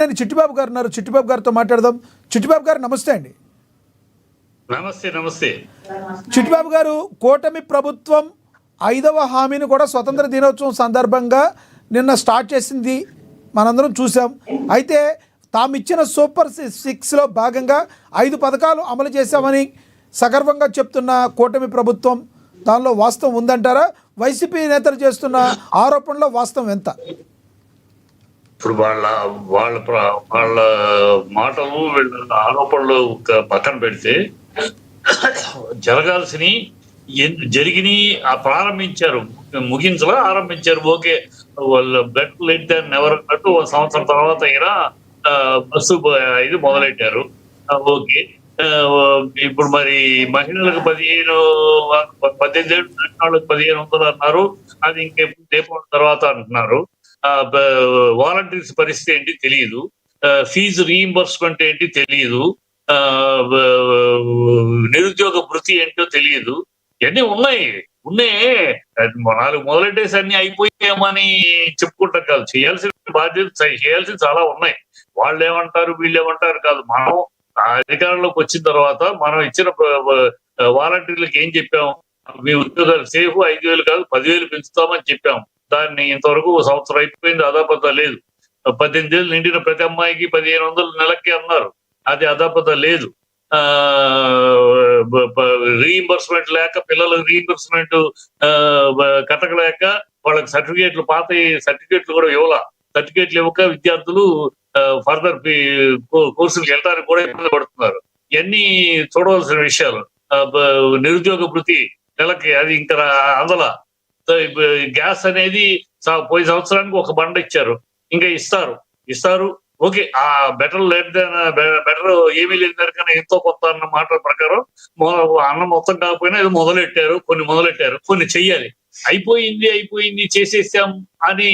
నేను చిట్టిబాబు గారు ఉన్నారు, చిట్టిబాబు గారితో మాట్లాడదాం. చిట్టిబాబు గారు నమస్తే అండి. నమస్తే. నమస్తే చిట్టిబాబు గారు, కూటమి ప్రభుత్వం 5వ హామీని కూడా స్వతంత్ర దినోత్సవం సందర్భంగా నిన్న స్టార్ట్ చేసింది, మనందరం చూసాం. అయితే తాము ఇచ్చిన సూపర్ 6లో భాగంగా 5 పథకాలు అమలు చేశామని సగర్వంగా చెప్తున్న కూటమి ప్రభుత్వం, దానిలో వాస్తవం ఉందంటారా? వైసీపీ నేతలు చేస్తున్న ఆరోపణలో వాస్తవం ఎంత? ఇప్పుడు వాళ్ళ మాటలు వీళ్ళ ఆరోపణలు పక్కన పెడితే జరగాల్సిన జరిగిని ప్రారంభించారు, ముగించలా ఆరంభించారు. ఓకే, వాళ్ళు బెటర్ లేట్ దాన్ నెవర్ అన్నట్టు సంవత్సరం తర్వాత అయినా బస్సు ఇది మొదలెట్టారు. ఓకే, ఇప్పుడు మరి మహిళలకు 18 ఏళ్ళు 1500 అన్నారు. అది ఇంకెప్పుడు దీపావళి తర్వాత అంటున్నారు. వాలంటీర్స్ పరిస్థితి ఏంటి తెలియదు, ఫీజు రీయింబర్స్మెంట్ ఏంటి తెలియదు, నిరుద్యోగ భృతి ఏంటో తెలియదు. ఇవన్నీ ఉన్నాయి. 4 మొదలెట్టేసి అన్ని అయిపోయామని చెప్పుకుంటాం కాదు, చేయాల్సిన బాధ్యత చేయాల్సిన చాలా ఉన్నాయి. వాళ్ళు ఏమంటారు వీళ్ళు ఏమంటారు కాదు. మనం అధికారంలోకి వచ్చిన తర్వాత మనం ఇచ్చిన వాలంటీర్లకు ఏం చెప్పాం? మీ ఉద్యోగాలు సేఫ్, 5,000 కాదు 10,000 పెంచుతామని చెప్పాం. దాన్ని ఇంతవరకు సంవత్సరం అయిపోయింది, అదాపత లేదు. 18 ఏళ్ళు నిండిన ప్రతి అమ్మాయికి 1,500 నెలకి అన్నారు, అది అదాపత లేదు. రీయింబర్స్మెంట్ లేక, పిల్లలకు రీయింబర్స్మెంట్ కట్టకలేక వాళ్ళకి సర్టిఫికేట్లు, పాత సర్టిఫికేట్లు కూడా ఇవ్వాల. సర్టిఫికేట్లు ఇవ్వక విద్యార్థులు ఫర్దర్ కోర్సులకు వెళ్ళడానికి కూడా ఇబ్బంది పడుతున్నారు. ఇవన్నీ చూడవలసిన విషయాలు. నిరుద్యోగ భృతి నెలకి అది ఇంకా అందల. గ్యాస్ అనేది పోయిన సంవత్సరానికి ఒక బండ ఇచ్చారు, ఇంకా ఇస్తారు. ఓకే, ఆ బెటర్ ఏమీ లేదు కనుక ఎంతో కొత్త అన్న మాట ప్రకారం అన్నం మొత్తం కాకపోయినా ఏదో మొదలెట్టారు, కొన్ని చెయ్యాలి. అయిపోయింది చేసేసాం అని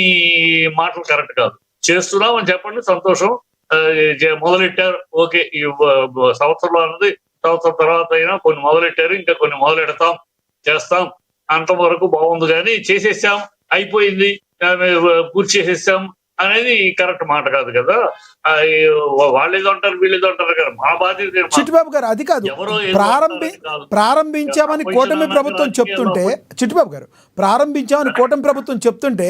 మాటలు కరెక్ట్ కాదు. చేస్తున్నాం అని చెప్పండి, సంతోషం. మొదలెట్టారు, ఓకే. ఈ సంవత్సరంలో అన్నది సంవత్సరం తర్వాత అయినా కొన్ని మొదలెట్టారు, ఇంకా కొన్ని మొదలెడతాం, చేస్తాం అంతవరకు బాగుంది. కానీ చేసేసాం, అయిపోయింది, పూర్తి చేసేసాం అనేది కరెక్ట్ మాట కాదు కదా. వాళ్ళు ఏదో అంటారు వీళ్ళు ఏదో అంటారు కదా. మా బాధ్యత చిట్టిబాబు గారు అది కాదు. ప్రారంభించామని కూటమి ప్రభుత్వం చెప్తుంటే, చిట్టిబాబు గారు ప్రారంభించామని కూటమి ప్రభుత్వం చెప్తుంటే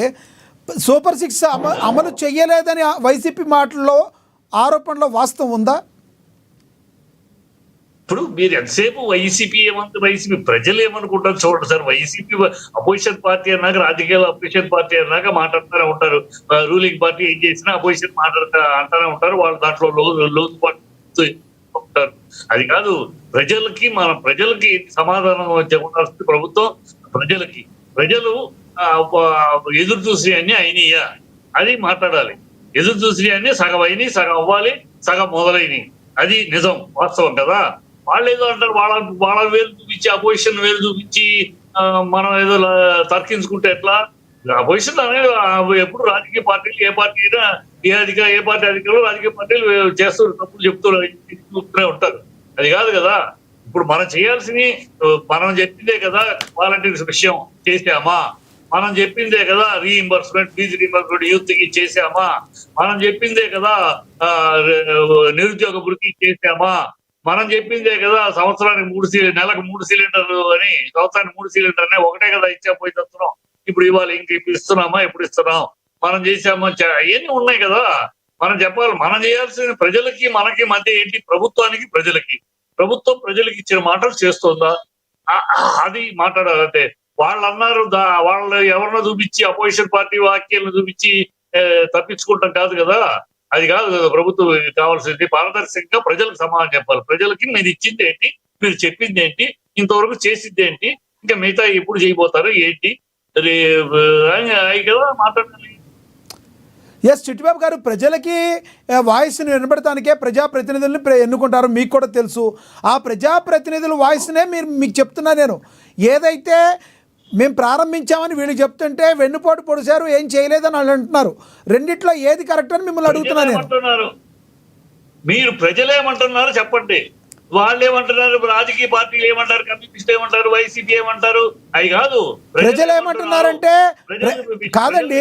సూపర్ 6 అమలు చెయ్యలేదని వైసీపీ మాటల్లో ఆరోపణలో వాస్తవం ఉందా? ఇప్పుడు మీరు ఎంతసేపు వైసీపీ ప్రజలు ఏమనుకుంటారు చూడండి సార్. వైసీపీ అపోజిషన్ పార్టీ అన్నాక, రాజకీయాలు అపోజిషన్ పార్టీ అన్నాక మాట్లాడుతూనే ఉంటారు. రూలింగ్ పార్టీ ఏం చేసినా అపోజిషన్ అంటానే ఉంటారు. వాళ్ళు దాంట్లో లోతుపాటు ఉంటారు. అది కాదు, మన ప్రజలకి సమాధానం ఉండాల్సింది ప్రభుత్వం. ప్రజలు ఎదురు చూసి అన్ని అయినాయా అది మాట్లాడాలి. ఎదురు చూసి అన్ని సగం అయినాయి, సగం అవ్వాలి, సగం మొదలైనవి. అది నిజం, వాస్తవం కదా. వాళ్ళు ఏదో అంటారు, వాళ్ళ వేలు చూపించి, అపోజిషన్ వేలు చూపించి మనం ఏదో తర్కించుకుంటే ఎట్లా? అపోజిషన్ అనేది ఎప్పుడు రాజకీయ పార్టీలు, ఏ పార్టీ అయినా, ఏ పార్టీ అధికారులు రాజకీయ పార్టీలు చేస్తూ తప్పులు చెప్తూనే ఉంటారు. అది కాదు కదా. ఇప్పుడు మనం చేయాల్సింది, మనం చెప్పిందే కదా వాలంటీర్స్ విషయం చేసామా, మనం చెప్పిందే కదా రీయింబర్స్మెంట్, ఫీజు రీయింబర్స్మెంట్ యూత్ కి చేసామా, మనం చెప్పిందే కదా నిరుద్యోగ భృతి చేసామా, మనం చెప్పిందే కదా సంవత్సరానికి నెలకు 3 సిలిండర్లు అని, సంవత్సరానికి 3 సిలిండర్ అని ఒకటే కదా పోయి తెస్తున్నాం. ఇప్పుడు ఇవాళ ఇంక ఇప్పుడు ఇస్తున్నామా, ఎప్పుడు ఇస్తున్నాం, మనం చేసామా, అవన్నీ ఉన్నాయి కదా. మనం చెప్పాలి. మనం చేయాల్సిన ప్రజలకి మనకి మధ్య ఏంటి? ప్రభుత్వం ప్రజలకి ఇచ్చిన మాటలు చేస్తుందా, అది మాట్లాడాలంటే. వాళ్ళు అన్నారు, వాళ్ళు ఎవరినో చూపించి, అపోజిషన్ పార్టీ వాక్యాలను చూపించి తప్పించుకుంటాం కాదు కదా. అది కాదు కదా ప్రభుత్వం కావాల్సింది. పారదర్శకంగా ప్రజలకు సమాధానం చెప్పాలి. ప్రజలకి మీరు ఇచ్చింది ఏంటి, మీరు చెప్పింది ఏంటి, ఇంతవరకు చేసింది ఏంటి, ఇంకా మిగతా ఎప్పుడు చేయబోతారు ఏంటి కదా మాట్లాడాలి. ఎస్ చిట్టిబాబు గారు, ప్రజలకి వాయిస్ని వినబడటానికే ప్రజాప్రతినిధుల్ని ఎన్నుకుంటారు, మీకు కూడా తెలుసు. ఆ ప్రజాప్రతినిధుల వాయిస్నే మీకు చెప్తున్నా నేను. ఏదైతే మేము ప్రారంభించామని వీళ్ళు చెప్తుంటే వెన్నుపోటు పొడిచారు, ఏం చేయలేదని వాళ్ళు అంటున్నారు. రెండిట్లో ఏది కరెక్ట్ అని మిమ్మల్ని అడుగుతున్నాను నేను. మీరు ప్రజలేమంటున్నారు చెప్పండి. వాళ్ళు ఏమంటున్నారు, రాజకీయ పార్టీలు ఏమంటారు, కమ్యూనిస్ట్ ఏమంటారు, వైసీపీ ఏమంటారు, అవి కాదు. ప్రజలు ఏమంటున్నారంటే, కాదండి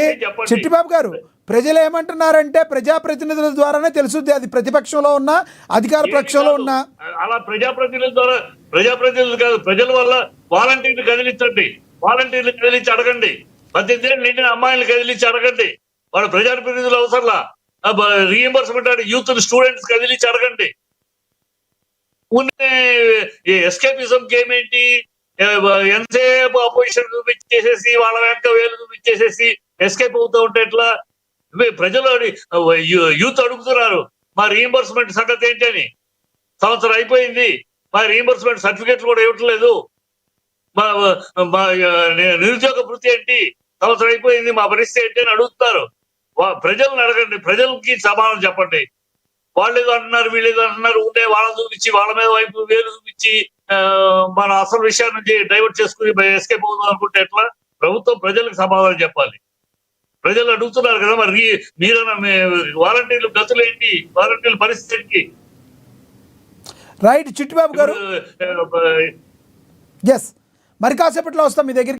చిట్టిబాబు గారు, ప్రజలు ఏమంటున్నారంటే ప్రజాప్రతినిధుల ద్వారానే తెలుసుద్ది, అది ప్రతిపక్షంలో ఉన్నా అధికార పక్షంలో ఉన్నా. అలా ప్రజాప్రతినిధుల ద్వారా, ప్రజాప్రతినిధులు కాదు, ప్రజల వల్ల వాలంటీర్లు కదిలించండి, వాలంటీర్లు కదిలించి అడగండి, 18 ఏళ్ళు నిండిన అమ్మాయిలు కదిలించి అడగండి, వాళ్ళ ప్రజాప్రతినిధులు అవసరంలా. రీఎంబర్స్మెంట్ అంటే యూత్ స్టూడెంట్స్ కదిలించి అడగండి. ఎస్కేపిజం గేమ్ ఏంటి? ఎంతసేపు అపోజిషన్ చూపించేసేసి వాళ్ళ వెనక వేలు చూపించేసేసి ఎస్కేప్ అవుతూ ఉంటే ఎట్లా? ప్రజలు యూత్ అడుగుతున్నారు మా రీఎంబర్స్మెంట్ సంగతి ఏంటి అని. సంవత్సరం అయిపోయింది, మా రీఎంబర్స్మెంట్ సర్టిఫికేట్లు కూడా ఇవ్వట్లేదు. మా నిరుద్యోగ వృత్తి ఏంటి? సంవత్సరం అయిపోయింది, మా పరిస్థితి ఏంటి అని అడుగుతున్నారు. ప్రజలను అడగండి, ప్రజలకి సమాధానం చెప్పండి. వాళ్ళు ఏదో అంటున్నారు, వీళ్ళు ఏదో అంటున్నారు, ఉండే వాళ్ళని చూపించి వాళ్ళ మీద వైపు వేలు చూపించి మన అసలు విషయాన్ని నుంచి డైవర్ట్ చేసుకుని ఎస్కేప్ అవుతుంది అనుకుంటే ఎట్లా? ప్రభుత్వం ప్రజలకు సమాధానం చెప్పాలి. ప్రజలు అడుగుతున్నారు కదా, మరి మీరన్నా వాలంటీర్లు గతులు ఏంటి, వాలంటీర్ల పరిస్థితి ఏంటి? రైట్ చిట్టిబాబు గారు, ఎస్ మరి కాసేపట్లో వస్తాం మీ దగ్గరికి.